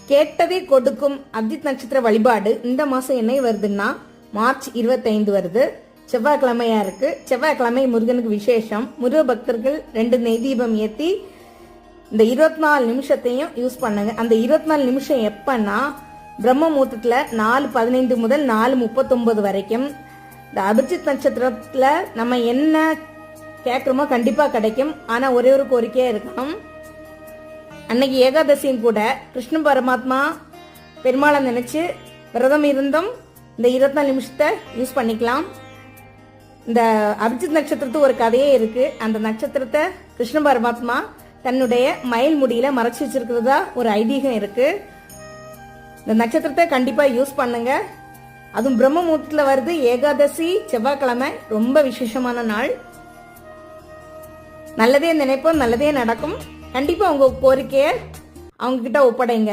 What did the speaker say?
கேட்டதை கொடுக்கும் அஜித் நட்சத்திர வழிபாடு இந்த மாசம் என்ன வருதுன்னா மார்ச் 25 வருது. செவ்வாய்க்கிழமையா இருக்கு. செவ்வாய்க்கிழமை முருகனுக்கு விசேஷம். முருக பக்தர்கள் 2 நெய் தீபம் ஏற்றி இந்த 24 நிமிஷத்தையும் யூஸ் பண்ணுங்க. அந்த 24 நிமிஷம் எப்பன்னா பிரம்ம முகூர்த்தத்துல 4:15 முதல் 4:39 வரைக்கும். இந்த அபிஜித் நட்சத்திரத்துல நம்ம என்ன கேட்குறோமோ கண்டிப்பா கிடைக்கும். ஆனா ஒரே ஒரு கோரிக்கையா இருக்கணும். அன்னைக்கு ஏகாதசியும் கூட கிருஷ்ண பரமாத்மா பெருமாளை நினைச்சு விரதம் இருந்தும் இந்த 24 நிமிஷத்தை யூஸ் பண்ணிக்கலாம். இந்த அபிஜித் நட்சத்திரத்துக்கு ஒரு கதையே இருக்கு. அந்த நட்சத்திரத்தை கிருஷ்ண பரமாத்மா தன்னுடைய மயில் முடியில மறைச்சு வச்சிருக்கிறதா ஒரு ஐதீகம் இருக்கு. இந்த நட்சத்திரத்தை கண்டிப்பா யூஸ் பண்ணுங்க. அதுவும் பிரம்ம முகூர்த்தத்துல வருது. ஏகாதசி செவ்வாய்க்கிழமை ரொம்ப விசேஷமான நாள். நல்லதே நினைப்போம், நல்லதே நடக்கும். கண்டிப்பா உங்க கோரிக்கையை அவங்க கிட்ட ஒப்படைங்க.